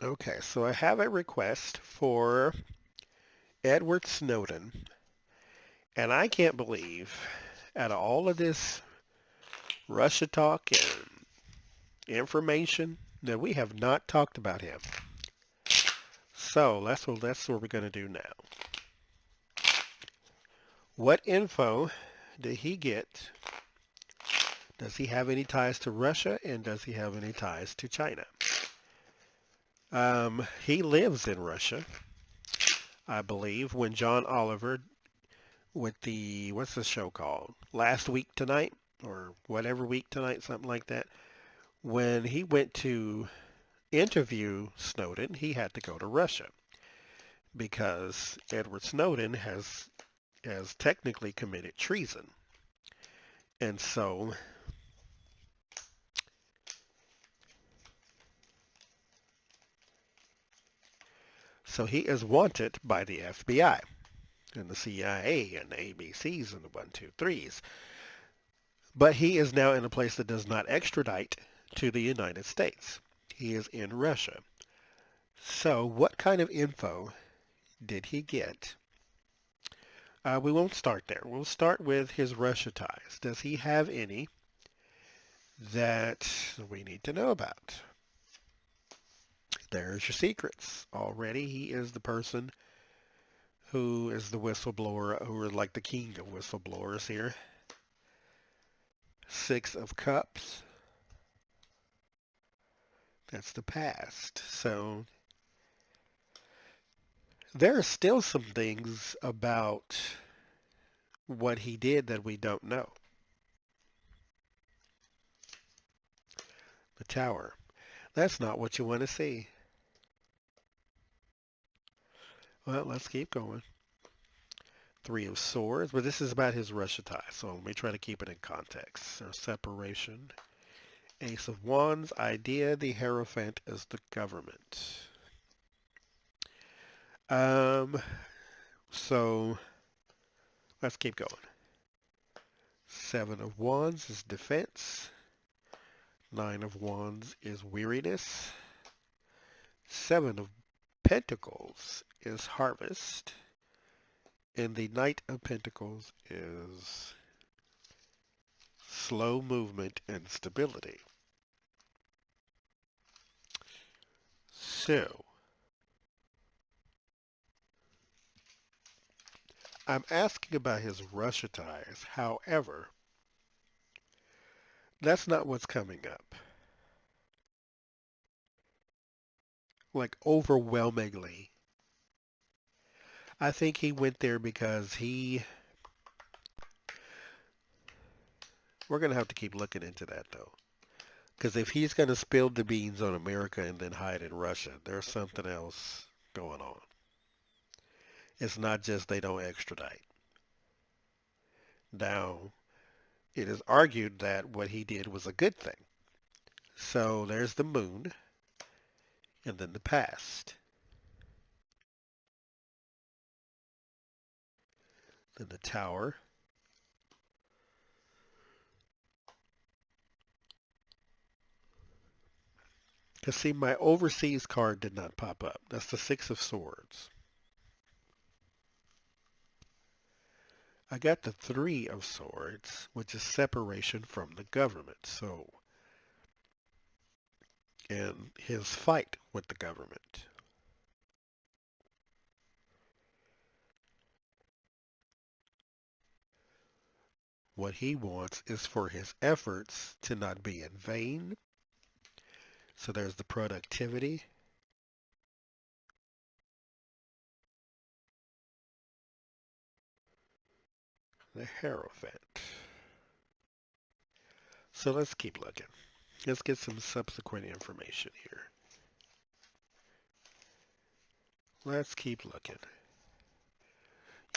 Okay, so I have a request for Edward Snowden, and I can't believe out of all of this Russia talk and information that we have not talked about him. So that's what we're going to do now. What info did he get? Does he have any ties to Russia, and does he have any ties to China? He lives in Russia, I believe. When John Oliver with the what's the show called? Last Week Tonight or whatever week tonight, something like that. When he went to interview Snowden, he had to go to Russia because Edward Snowden has technically committed treason. And so he is wanted by the FBI and the CIA and the ABCs and the 123s. But he is now in a place that does not extradite to the United States. He is in Russia. So what kind of info did he get? We won't start there. We'll start with his Russia ties. Does he have any that we need to know about? There's your secrets. Already he is the person who is the whistleblower, who is like the king of whistleblowers here. Six of Cups. That's the past. So there are still some things about what he did that we don't know. The Tower. That's not what you want to see. Well, let's keep going. Three of Swords, but this is about his Russia tie, so let me try to keep it in context. So separation. Ace of Wands, idea, the Hierophant is the government. Um, so let's keep going. Seven of Wands is defense. Nine of Wands is weariness. Seven of Pentacles is harvest. And the Knight of Pentacles is slow movement and stability. So, I'm asking about his Russia ties. However, that's not what's coming up. Like overwhelmingly. I think he went there because we're going to have to keep looking into that though. Because if he's going to spill the beans on America and then hide in Russia, there's something else going on. It's not just they don't extradite. Now, it is argued that what he did was a good thing. So there's the moon and then the past. Then the tower. Because see, my overseas card did not pop up. That's the Six of Swords. I got the Three of Swords, which is separation from the government. So, and his fight with the government. What he wants is for his efforts to not be in vain. So there's the productivity. The Hierophant. So let's keep looking. Let's get some subsequent information here. Let's keep looking.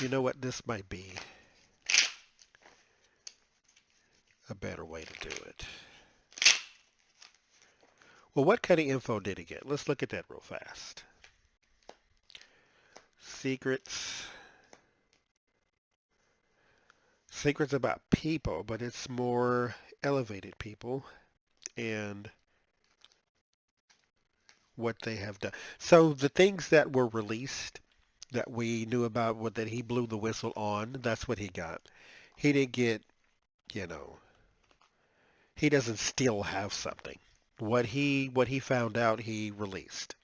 You know what? This might be a better way to do it. Well, what kind of info did he get? Let's look at that real fast. Secrets. Secrets about people, but it's more elevated people. And what they have done. So the things that were released that we knew about, what that he blew the whistle on, that's what he got. He didn't get, you know, he doesn't still have something. What he found out, he released.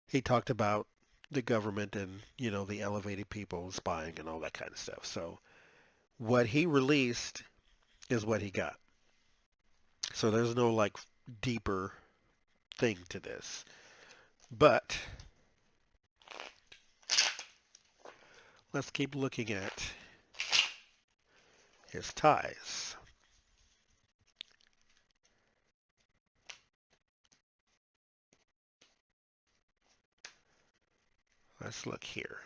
He talked about the government and, the elevated people spying and all that kind of stuff. So what he released is what he got. So there's no like deeper thing to this. But let's keep looking at his ties. Let's look here.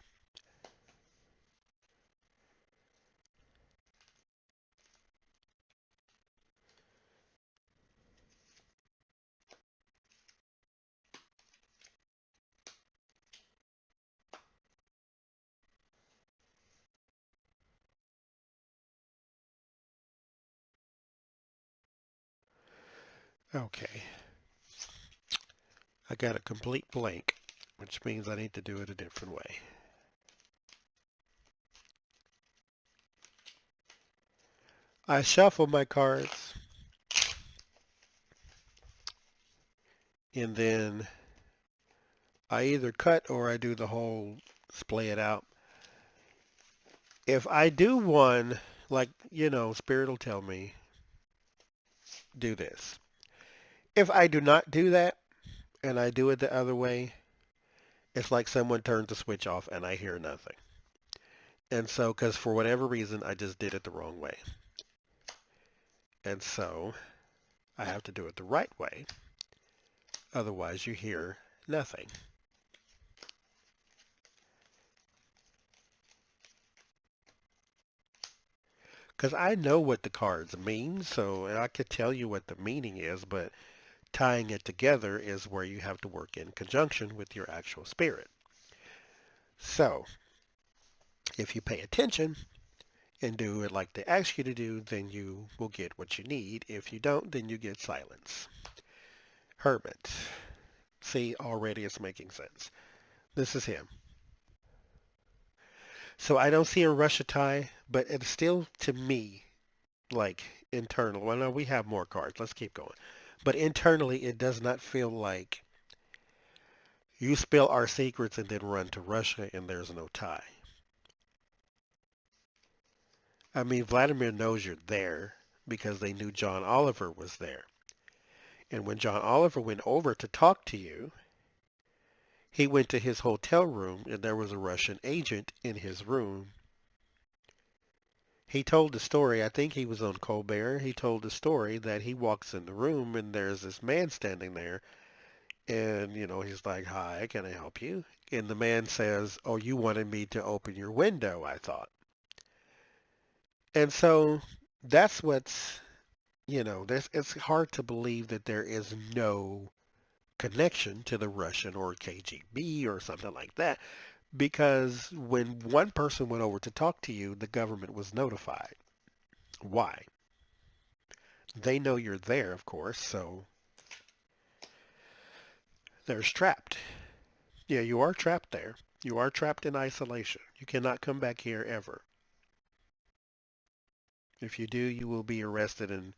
Okay, I got a complete blank, which means I need to do it a different way. I shuffle my cards and then I either cut or I do the whole splay it out. If I do one, like, Spirit will tell me, do this. If I do not do that and I do it the other way, it's like someone turns the switch off and I hear nothing. And so, because for whatever reason, I just did it the wrong way. And so, I have to do it the right way. Otherwise, you hear nothing. Because I know what the cards mean, so I could tell you what the meaning is, but tying it together is where you have to work in conjunction with your actual spirit. So, if you pay attention and do it like they ask you to do, then you will get what you need. If you don't, then you get silence. Hermit. See, already it's making sense. This is him. So I don't see a Russia tie, but it's still, to me, like internal. Well, no, we have more cards. Let's keep going. But internally, it does not feel like you spill our secrets and then run to Russia and there's no tie. I mean, Vladimir knows you're there because they knew John Oliver was there. And when John Oliver went over to talk to you, he went to his hotel room and there was a Russian agent in his room. He told the story, I think he was on Colbert, he told the story that he walks in the room and there's this man standing there and, he's like, "Hi, can I help you?" And the man says, "Oh, you wanted me to open your window, I thought." And so that's it's hard to believe that there is no connection to the Russian or KGB or something like that. Because when one person went over to talk to you, the government was notified. Why? They know you're there, of course, so they're trapped. Yeah, you are trapped there. You are trapped in isolation. You cannot come back here ever. If you do, you will be arrested and,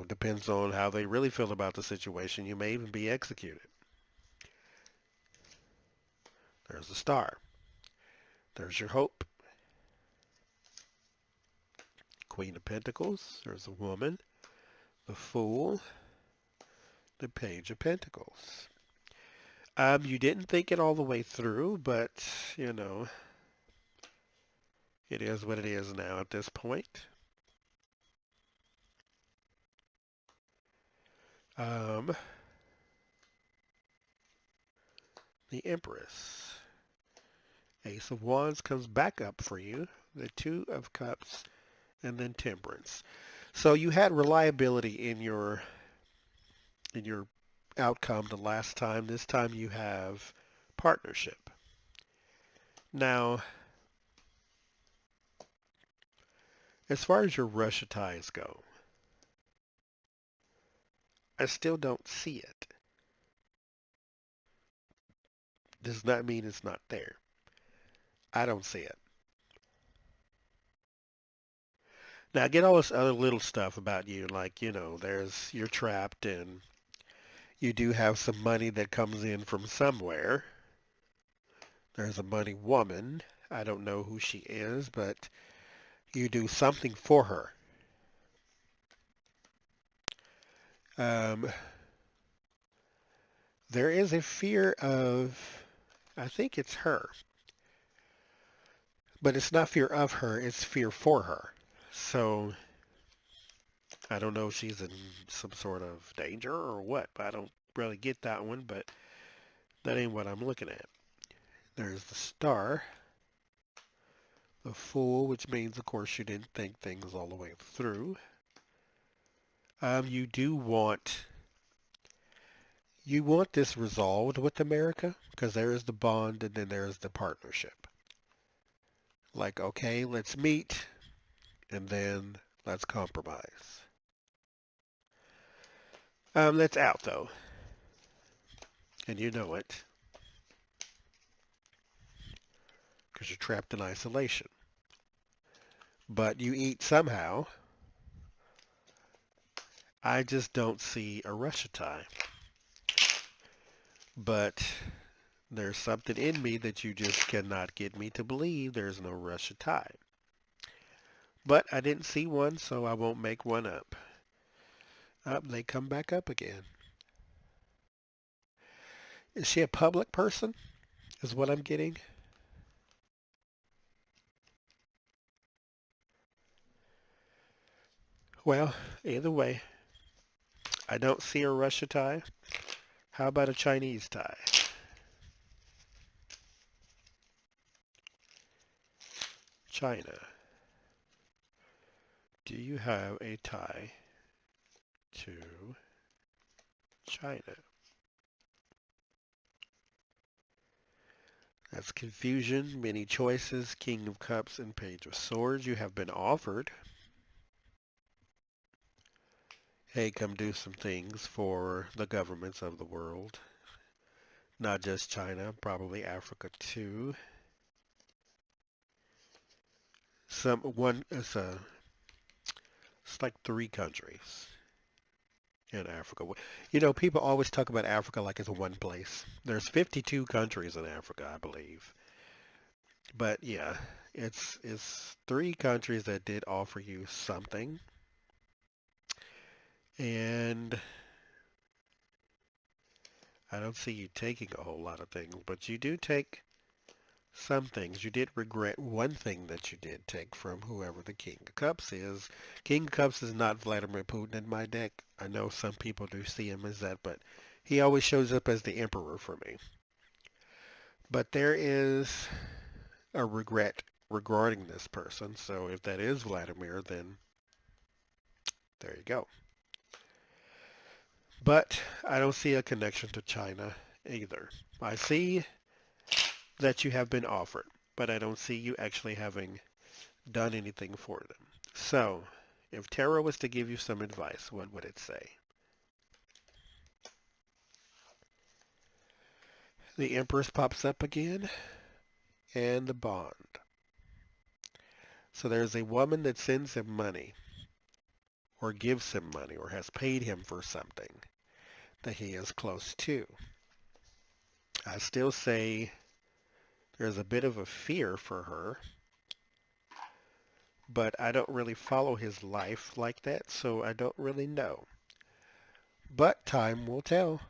depends on how they really feel about the situation. You may even be executed. There's the star. There's your hope. Queen of Pentacles. There's a woman. The Fool. The Page of Pentacles. You didn't think it all the way through, but, you know, it is what it is now at this point. Um, the Empress. Ace of Wands comes back up for you. The Two of Cups and then Temperance. So you had reliability in your outcome the last time. This time you have partnership. Now, as far as your Russia ties go, I still don't see it. does not mean it's not there. I don't see it. Now, I get all this other little stuff about you, like, there's you're trapped and you do have some money that comes in from somewhere. There's a money woman. I don't know who she is, but you do something for her. Um, there is a fear of, I think it's her, but it's not fear of her, it's fear for her. So I don't know if she's in some sort of danger or what, but I don't really get that one, but that ain't what I'm looking at. There's the star, the fool, which means, of course, you didn't think things all the way through. You do want this resolved with America because there is the bond and then there's the partnership. Like, okay, let's meet and then let's compromise. That's out though, and you know it because you're trapped in isolation. But you eat somehow. I just don't see a Russia tie. But there's something in me that you just cannot get me to believe there's no Russia tie. But I didn't see one, so I won't make one up. Up, they come back up again. Is she a public person? Is what I'm getting. Well, either way, I don't see a Russia tie. How about a Chinese tie? China. Do you have a tie to China? That's confusion, many choices, King of Cups, and Page of Swords. You have been offered. Hey, come do some things for the governments of the world. Not just China, probably Africa too. It's like 3 countries in Africa. People always talk about Africa like it's one place. There's 52 countries in Africa, I believe. But yeah, it's 3 countries that did offer you something. And I don't see you taking a whole lot of things, but you do take some things. You did regret one thing that you did take from whoever the King of Cups is. King of Cups is not Vladimir Putin in my deck. I know some people do see him as that, but he always shows up as the Emperor for me. But there is a regret regarding this person. So if that is Vladimir, then there you go. But I don't see a connection to China either. I see that you have been offered, but I don't see you actually having done anything for them. So, if tarot was to give you some advice, what would it say? The Empress pops up again, and the Bond. So there's a woman that sends him money, or gives him money, or has paid him for something that he is close to. I still say there's a bit of a fear for her, but I don't really follow his life like that, so I don't really know. But time will tell.